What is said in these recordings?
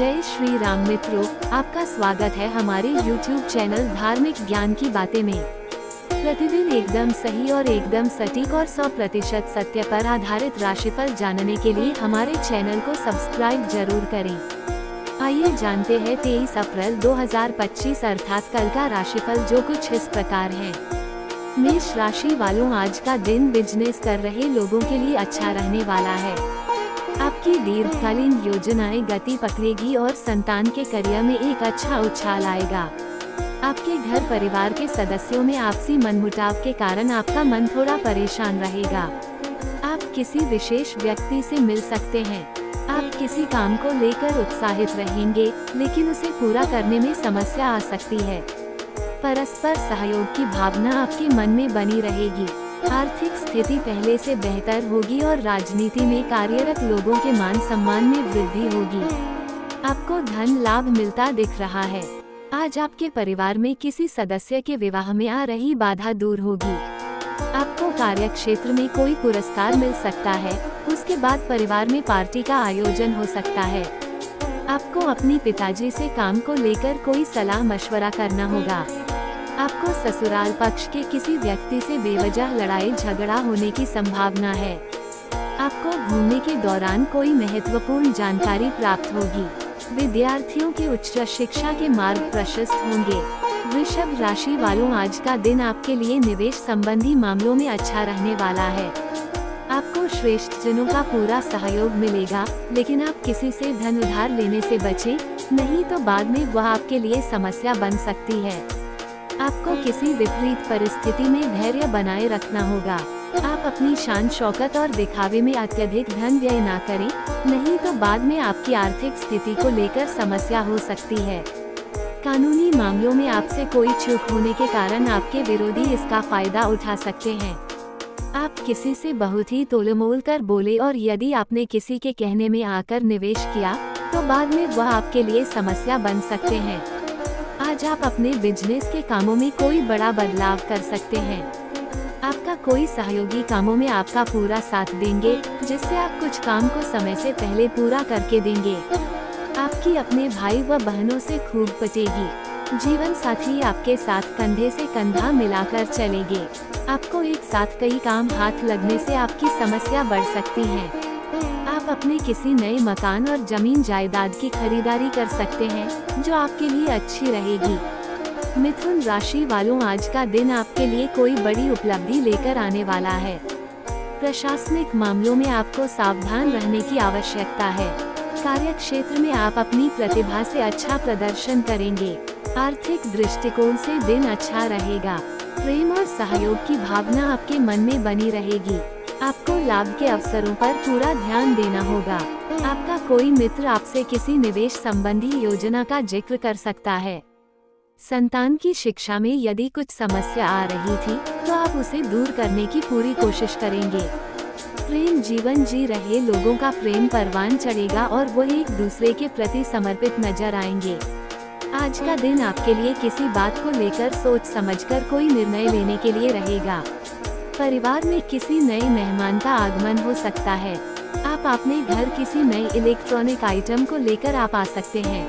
जय श्री राम मित्रों, आपका स्वागत है हमारे YouTube चैनल धार्मिक ज्ञान की बातें में। प्रतिदिन एकदम सही और एकदम सटीक और 100% सत्य पर आधारित राशिफल जानने के लिए हमारे चैनल को सब्सक्राइब जरूर करें। आइए जानते हैं 23 अप्रैल 2025 अर्थात कल का राशिफल, जो कुछ इस प्रकार है। मेष राशि वालों, आज का दिन बिजनेस कर रहे लोगों के लिए अच्छा रहने वाला है। आपकी दीर्घकालीन योजनाएं गति पकड़ेगी और संतान के करियर में एक अच्छा उछाल आएगा। आपके घर परिवार के सदस्यों में आपसी मनमुटाव के कारण आपका मन थोड़ा परेशान रहेगा। आप किसी विशेष व्यक्ति से मिल सकते हैं। आप किसी काम को लेकर उत्साहित रहेंगे, लेकिन उसे पूरा करने में समस्या आ सकती है। परस्पर सहयोग की भावना आपके मन में बनी रहेगी। आर्थिक स्थिति पहले से बेहतर होगी और राजनीति में कार्यरत लोगों के मान सम्मान में वृद्धि होगी। आपको धन लाभ मिलता दिख रहा है। आज आपके परिवार में किसी सदस्य के विवाह में आ रही बाधा दूर होगी। आपको कार्य क्षेत्र में कोई पुरस्कार मिल सकता है। उसके बाद परिवार में पार्टी का आयोजन हो सकता है। आपको अपनी पिताजी से काम को लेकर कोई सलाह मशवरा करना होगा। आपको ससुराल पक्ष के किसी व्यक्ति से बेवजह लड़ाई झगड़ा होने की संभावना है। आपको घूमने के दौरान कोई महत्वपूर्ण जानकारी प्राप्त होगी। विद्यार्थियों के उच्च शिक्षा के मार्ग प्रशस्त होंगे। वृषभ राशि वालों, आज का दिन आपके लिए निवेश संबंधी मामलों में अच्छा रहने वाला है। आपको श्रेष्ठ जनों का पूरा सहयोग मिलेगा, लेकिन आप किसी से धन उधार लेने से बचें, नहीं तो बाद में वह आपके लिए समस्या बन सकती है। आपको किसी विपरीत परिस्थिति में धैर्य बनाए रखना होगा। आप अपनी शान शौकत और दिखावे में अत्यधिक धन व्यय ना करें, नहीं तो बाद में आपकी आर्थिक स्थिति को लेकर समस्या हो सकती है। कानूनी मामलों में आपसे कोई चूक होने के कारण आपके विरोधी इसका फायदा उठा सकते हैं। आप किसी से बहुत ही तोलमोल कर बोले और यदि आपने किसी के कहने में आकर निवेश किया, तो बाद में वह आपके लिए समस्या बन सकते हैं। आज आप अपने बिजनेस के कामों में कोई बड़ा बदलाव कर सकते हैं। आपका कोई सहयोगी कामों में आपका पूरा साथ देंगे, जिससे आप कुछ काम को समय से पहले पूरा करके देंगे। आपकी अपने भाई व बहनों से खूब पटेगी। जीवन साथी आपके साथ कंधे से कंधा मिलाकर चलेंगे। आपको एक साथ कई काम हाथ लगने से आपकी समस्या बढ़ सकती है। आप अपने किसी नए मकान और जमीन जायदाद की खरीदारी कर सकते हैं, जो आपके लिए अच्छी रहेगी। मिथुन राशि वालों, आज का दिन आपके लिए कोई बड़ी उपलब्धि लेकर आने वाला है। प्रशासनिक मामलों में आपको सावधान रहने की आवश्यकता है। कार्य क्षेत्र में आप अपनी प्रतिभा से अच्छा प्रदर्शन करेंगे। आर्थिक दृष्टिकोण से दिन अच्छा रहेगा। प्रेम और सहयोग की भावना आपके मन में बनी रहेगी। आपको लाभ के अवसरों पर पूरा ध्यान देना होगा। आपका कोई मित्र आपसे किसी निवेश संबंधी योजना का जिक्र कर सकता है। संतान की शिक्षा में यदि कुछ समस्या आ रही थी, तो आप उसे दूर करने की पूरी कोशिश करेंगे। प्रेम जीवन जी रहे लोगों का प्रेम परवान चढ़ेगा और वो एक दूसरे के प्रति समर्पित नजर आएंगे। आज का दिन आपके लिए किसी बात को लेकर सोच समझकर कोई निर्णय लेने के लिए रहेगा। परिवार में किसी नए मेहमान का आगमन हो सकता है। आप अपने घर किसी नए इलेक्ट्रॉनिक आइटम को लेकर आ सकते हैं।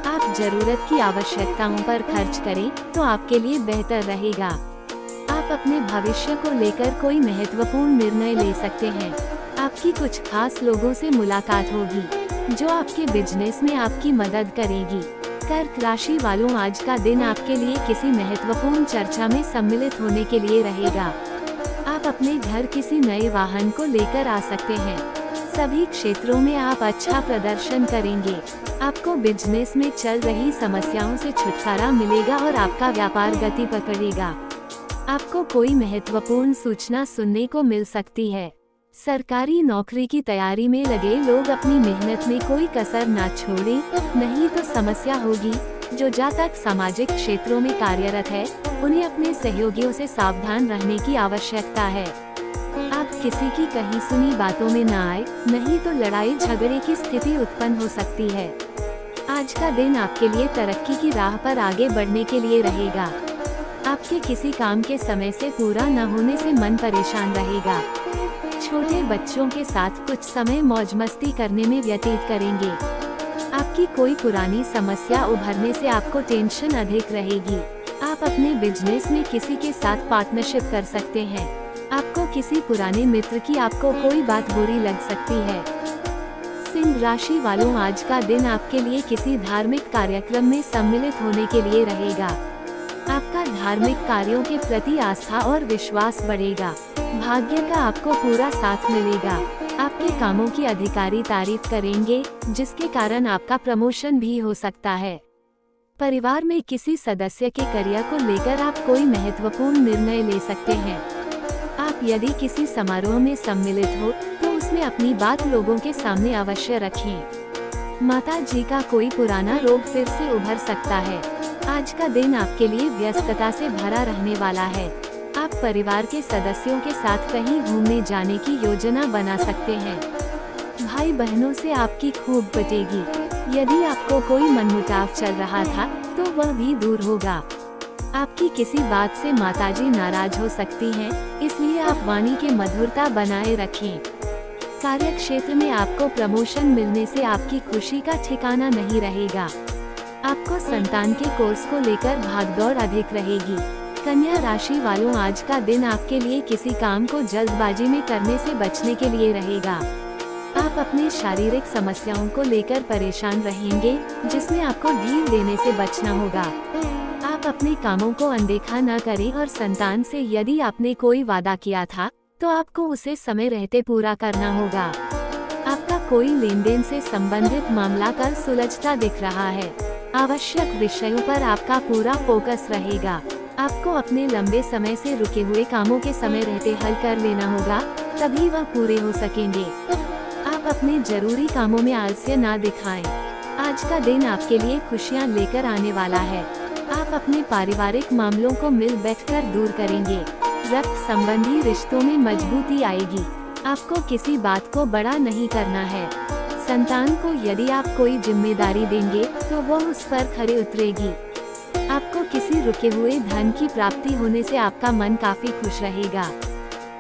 आप जरूरत की आवश्यकताओं पर खर्च करें, तो आपके लिए बेहतर रहेगा। आप अपने भविष्य को लेकर कोई महत्वपूर्ण निर्णय ले सकते हैं। आपकी कुछ खास लोगों से मुलाकात होगी, जो आपके बिजनेस में आपकी मदद करेगी। कर्क राशि वालों, आज का दिन आपके लिए किसी महत्वपूर्ण चर्चा में सम्मिलित होने के लिए रहेगा। आप अपने घर किसी नए वाहन को लेकर आ सकते हैं। सभी क्षेत्रों में आप अच्छा प्रदर्शन करेंगे। आपको बिजनेस में चल रही समस्याओं से छुटकारा मिलेगा और आपका व्यापार गति पकड़ेगा। आपको कोई महत्वपूर्ण सूचना सुनने को मिल सकती है। सरकारी नौकरी की तैयारी में लगे लोग अपनी मेहनत में कोई कसर ना छोड़ें, नहीं तो समस्या होगी। जो जातक सामाजिक क्षेत्रों में कार्यरत है, उन्हें अपने सहयोगियों से सावधान रहने की आवश्यकता है। आप किसी की कही सुनी बातों में न आए, नहीं तो लड़ाई झगड़े की स्थिति उत्पन्न हो सकती है। आज का दिन आपके लिए तरक्की की राह पर आगे बढ़ने के लिए रहेगा। आपके किसी काम के समय से पूरा न होने से मन परेशान रहेगा। छोटे बच्चों के साथ कुछ समय मौज मस्ती करने में व्यतीत करेंगे। आपकी कोई पुरानी समस्या उभरने से आपको टेंशन अधिक रहेगी। आप अपने बिजनेस में किसी के साथ पार्टनरशिप कर सकते हैं। आपको किसी पुराने मित्र की आपको कोई बात बुरी लग सकती है। सिंह राशि वालों, आज का दिन आपके लिए किसी धार्मिक कार्यक्रम में सम्मिलित होने के लिए रहेगा। आपका धार्मिक कार्यों के प्रति आस्था और विश्वास बढ़ेगा। भाग्य का आपको पूरा साथ मिलेगा। आपके कामों की अधिकारी तारीफ करेंगे, जिसके कारण आपका प्रमोशन भी हो सकता है। परिवार में किसी सदस्य के करियर को लेकर आप कोई महत्वपूर्ण निर्णय ले सकते हैं। आप यदि किसी समारोह में सम्मिलित हो तो उसमें अपनी बात लोगों के सामने अवश्य रखें। माता जी का कोई पुराना रोग फिर से उभर सकता है। आज का दिन आपके लिए व्यस्तता से भरा रहने वाला है। आप परिवार के सदस्यों के साथ कहीं घूमने जाने की योजना बना सकते हैं। भाई बहनों से आपकी खूब बटेगी। यदि आपको कोई मनमुटाव चल रहा था तो वह भी दूर होगा। आपकी किसी बात से माताजी नाराज हो सकती हैं, इसलिए आप वाणी की मधुरता बनाए रखें। कार्य क्षेत्र में आपको प्रमोशन मिलने से आपकी खुशी का ठिकाना नहीं रहेगा। आपको संतान के कोर्स को लेकर भागदौड़ अधिक रहेगी। कन्या राशि वालों, आज का दिन आपके लिए किसी काम को जल्दबाजी में करने से बचने के लिए रहेगा। आप अपने शारीरिक समस्याओं को लेकर परेशान रहेंगे, जिसमें आपको ढील देने से बचना होगा। आप अपने कामों को अनदेखा न करें और संतान से यदि आपने कोई वादा किया था तो आपको उसे समय रहते पूरा करना होगा। आपका कोई लेन देन से संबंधित मामला कल सुलझता दिख रहा है। आवश्यक विषयों पर आपका पूरा फोकस रहेगा। आपको अपने लंबे समय से रुके हुए कामों के समय रहते हल कर लेना होगा, तभी वह पूरे हो सकेंगे। आप अपने जरूरी कामों में आलस्य ना दिखाएं। आज का दिन आपके लिए खुशियां लेकर आने वाला है। आप अपने पारिवारिक मामलों को मिल बैठकर दूर करेंगे। रक्त संबंधी रिश्तों में मजबूती आएगी। आपको किसी बात को बड़ा नहीं करना है। संतान को यदि आप कोई जिम्मेदारी देंगे तो वह उस पर खरे उतरेगी। आपको किसी रुके हुए धन की प्राप्ति होने से आपका मन काफी खुश रहेगा।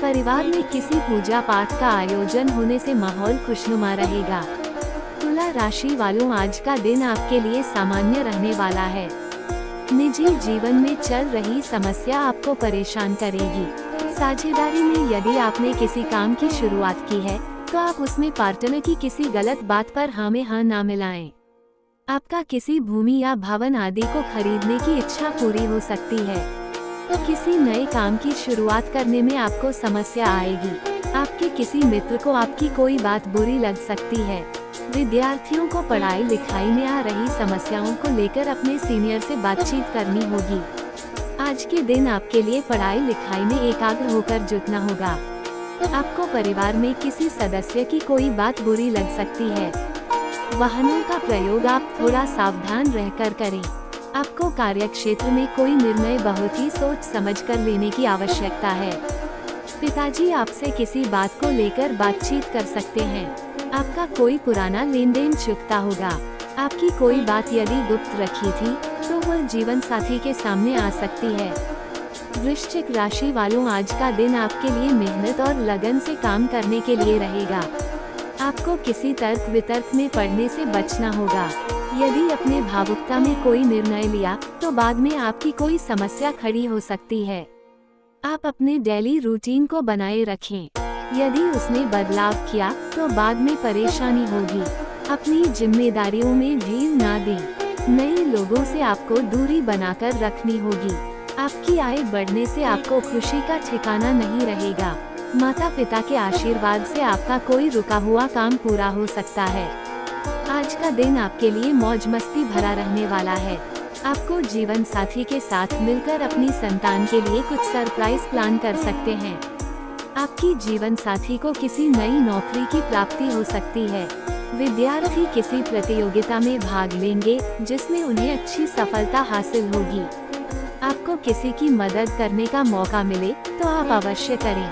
परिवार में किसी पूजा पाठ का आयोजन होने से माहौल खुशनुमा रहेगा। तुला राशि वालों, आज का दिन आपके लिए सामान्य रहने वाला है। निजी जीवन में चल रही समस्या आपको परेशान करेगी। साझेदारी में यदि आपने किसी काम की शुरुआत की है तो आप उसमें पार्टनर की किसी गलत बात पर हाँ में हाँ ना मिलाएं। आपका किसी भूमि या भवन आदि को खरीदने की इच्छा पूरी हो सकती है। किसी नए काम की शुरुआत करने में आपको समस्या आएगी। आपके किसी मित्र को आपकी कोई बात बुरी लग सकती है। विद्यार्थियों को पढ़ाई लिखाई में आ रही समस्याओं को लेकर अपने सीनियर से बातचीत करनी होगी। आज के दिन आपके लिए पढ़ाई लिखाई में एकाग्र होकर जुटना होगा। आपको परिवार में किसी सदस्य की कोई बात बुरी लग सकती है। वाहनों का प्रयोग आप थोड़ा सावधान रहकर करें। आपको कार्य क्षेत्र में कोई निर्णय बहुत ही सोच समझकर लेने की आवश्यकता है। पिताजी आपसे किसी बात को लेकर बातचीत कर सकते हैं। आपका कोई पुराना लेन देन चुकता होगा। आपकी कोई बात यदि गुप्त रखी थी तो वह जीवन साथी के सामने आ सकती है। वृश्चिक राशि वालों, आज का दिन आपके लिए मेहनत और लगन से काम करने के लिए रहेगा। आपको किसी तर्क वितर्क में पड़ने से बचना होगा। यदि अपने भावुकता में कोई निर्णय लिया तो बाद में आपकी कोई समस्या खड़ी हो सकती है। आप अपने डेली रूटीन को बनाए रखें। यदि उसने बदलाव किया तो बाद में परेशानी होगी। अपनी जिम्मेदारियों में ढील ना दें। नए लोगों से आपको दूरी बनाकर रखनी होगी। आपकी आय बढ़ने से आपको खुशी का ठिकाना नहीं रहेगा। माता पिता के आशीर्वाद से आपका कोई रुका हुआ काम पूरा हो सकता है। आज का दिन आपके लिए मौज मस्ती भरा रहने वाला है। आपको जीवन साथी के साथ मिलकर अपनी संतान के लिए कुछ सरप्राइज प्लान कर सकते हैं। आपकी जीवन साथी को किसी नई नौकरी की प्राप्ति हो सकती है। विद्यार्थी किसी प्रतियोगिता में भाग लेंगे, जिसमें उन्हें अच्छी सफलता हासिल होगी। आपको किसी की मदद करने का मौका मिले तो आप अवश्य करें।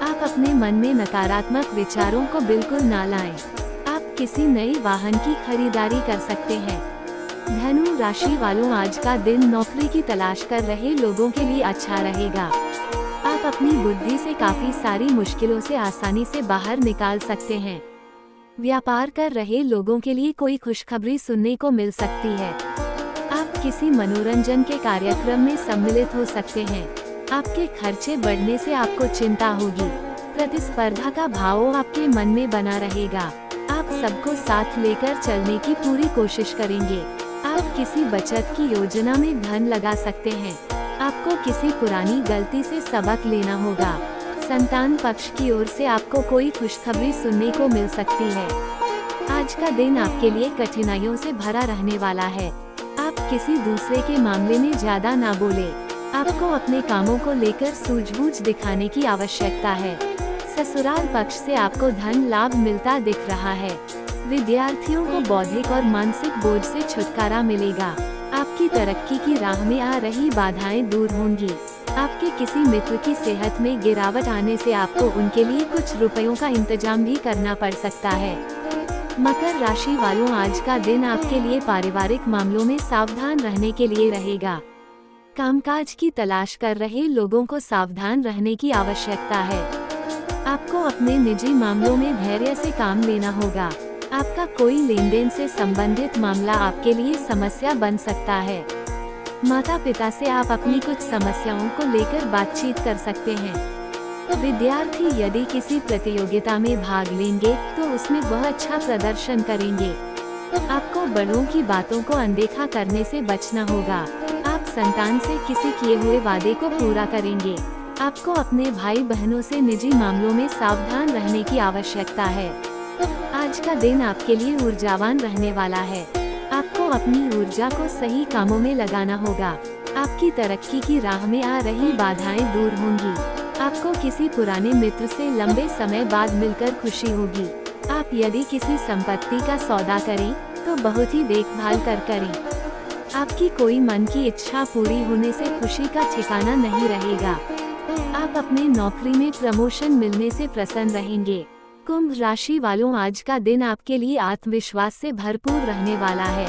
आप अपने मन में नकारात्मक विचारों को बिल्कुल ना लाएं। आप किसी नए वाहन की खरीदारी कर सकते हैं। धनु राशि वालों, आज का दिन नौकरी की तलाश कर रहे लोगों के लिए अच्छा रहेगा। आप अपनी बुद्धि से काफी सारी मुश्किलों से आसानी से बाहर निकाल सकते हैं। व्यापार कर रहे लोगों के लिए कोई खुशखबरी सुनने को मिल सकती है। आप किसी मनोरंजन के कार्यक्रम में सम्मिलित हो सकते हैं। आपके खर्चे बढ़ने से आपको चिंता होगी। प्रतिस्पर्धा का भाव आपके मन में बना रहेगा। आप सबको साथ लेकर चलने की पूरी कोशिश करेंगे। आप किसी बचत की योजना में धन लगा सकते हैं। आपको किसी पुरानी गलती से सबक लेना होगा। संतान पक्ष की ओर से आपको कोई खुशखबरी सुनने को मिल सकती है। आज का दिन आपके लिए कठिनाइयों से भरा रहने वाला है। आप किसी दूसरे के मामले में ज्यादा ना बोले। आपको अपने कामों को लेकर सूझबूझ दिखाने की आवश्यकता है। ससुराल पक्ष से आपको धन लाभ मिलता दिख रहा है। विद्यार्थियों को बौद्धिक और मानसिक बोझ से छुटकारा मिलेगा। आपकी तरक्की की राह में आ रही बाधाएं दूर होंगी। आपके किसी मित्र की सेहत में गिरावट आने से आपको उनके लिए कुछ रुपयों का इंतजाम भी करना पड़ सकता है। मकर राशि वालों, आज का दिन आपके लिए पारिवारिक मामलों में सावधान रहने के लिए रहेगा। कामकाज की तलाश कर रहे लोगों को सावधान रहने की आवश्यकता है। आपको अपने निजी मामलों में धैर्य से काम लेना होगा। आपका कोई लेन देन से संबंधित मामला आपके लिए समस्या बन सकता है। माता पिता से आप अपनी कुछ समस्याओं को लेकर बातचीत कर सकते हैं। विद्यार्थी यदि किसी प्रतियोगिता में भाग लेंगे तो उसमें वह अच्छा प्रदर्शन करेंगे। आपको बड़ों की बातों को अनदेखा करने से बचना होगा। आप संतान से किसी किए हुए वादे को पूरा करेंगे। आपको अपने भाई बहनों से निजी मामलों में सावधान रहने की आवश्यकता है। आज का दिन आपके लिए ऊर्जावान रहने वाला है। आपको अपनी ऊर्जा को सही कामों में लगाना होगा। आपकी तरक्की की राह में आ रही बाधाएं दूर होंगी। आपको किसी पुराने मित्र से लंबे समय बाद मिलकर खुशी होगी। आप यदि किसी संपत्ति का सौदा करें तो बहुत ही देखभाल कर करें। आपकी कोई मन की इच्छा पूरी होने से खुशी का ठिकाना नहीं रहेगा। आप अपने नौकरी में प्रमोशन मिलने से प्रसन्न रहेंगे। कुंभ राशि वालों, आज का दिन आपके लिए आत्मविश्वास से भरपूर रहने वाला है।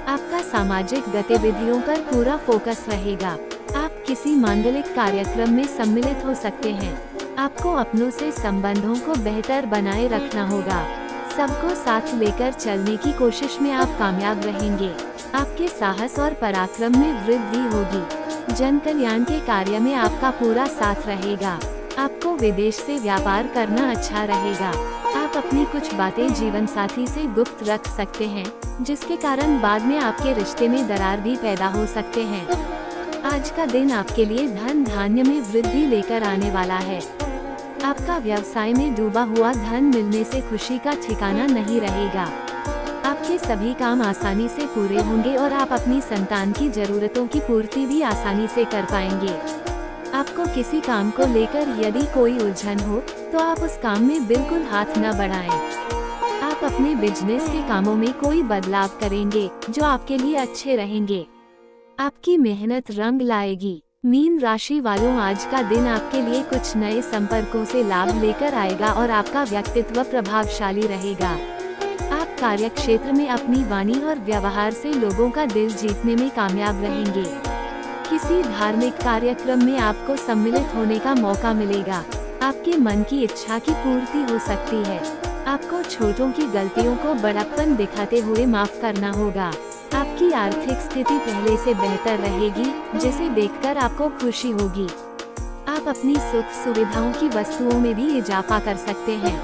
आपका सामाजिक गतिविधियों पर पूरा फोकस रहेगा। आप किसी मांगलिक कार्यक्रम में सम्मिलित हो सकते हैं। आपको अपनों से संबंधों को बेहतर बनाए रखना होगा। सबको साथ लेकर चलने की कोशिश में आप कामयाब रहेंगे। आपके साहस और पराक्रम में वृद्धि होगी। जन कल्याण के कार्य में आपका पूरा साथ रहेगा। आपको विदेश से व्यापार करना अच्छा रहेगा। आप अपनी कुछ बातें जीवन साथी से गुप्त रख सकते हैं, जिसके कारण बाद में आपके रिश्ते में दरार भी पैदा हो सकते हैं। आज का दिन आपके लिए धन धान्य में वृद्धि लेकर आने वाला है। आपका व्यवसाय में डूबा हुआ धन मिलने से खुशी का ठिकाना नहीं रहेगा। आपके सभी काम आसानी से पूरे होंगे और आप अपनी संतान की जरूरतों की पूर्ति भी आसानी से कर पाएंगे। आपको किसी काम को लेकर यदि कोई उलझन हो तो आप उस काम में बिल्कुल हाथ न बढ़ाएं। आप अपने बिजनेस के कामों में कोई बदलाव करेंगे जो आपके लिए अच्छे रहेंगे। आपकी मेहनत रंग लाएगी। मीन राशि वालों, आज का दिन आपके लिए कुछ नए संपर्कों से लाभ लेकर आएगा और आपका व्यक्तित्व प्रभावशाली रहेगा। आप कार्य क्षेत्र में अपनी वाणी और व्यवहार से लोगों का दिल जीतने में कामयाब रहेंगे। किसी धार्मिक कार्यक्रम में आपको सम्मिलित होने का मौका मिलेगा। आपके मन की इच्छा की पूर्ति हो सकती है। आपको छोटों की गलतियों को बड़प्पन दिखाते हुए माफ करना होगा। आपकी आर्थिक स्थिति पहले से बेहतर रहेगी, जिसे देखकर आपको खुशी होगी। आप अपनी सुख सुविधाओं की वस्तुओं में भी इजाफा कर सकते हैं।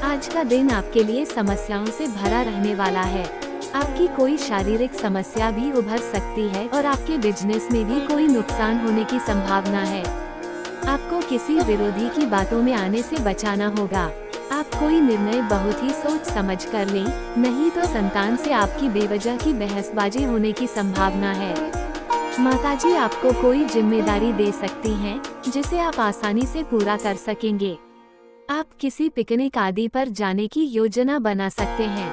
आज का दिन आपके लिए समस्याओं से भरा रहने वाला है। आपकी कोई शारीरिक समस्या भी उभर सकती है और आपके बिजनेस में भी कोई नुकसान होने की संभावना है। आपको किसी विरोधी की बातों में आने से बचाना होगा। आप कोई निर्णय बहुत ही सोच समझ कर लें, नहीं तो संतान से आपकी बेवजह की बहसबाजी होने की संभावना है। माताजी आपको कोई जिम्मेदारी दे सकती हैं, जिसे आप आसानी से पूरा कर सकेंगे। आप किसी पिकनिक आदि पर जाने की योजना बना सकते हैं।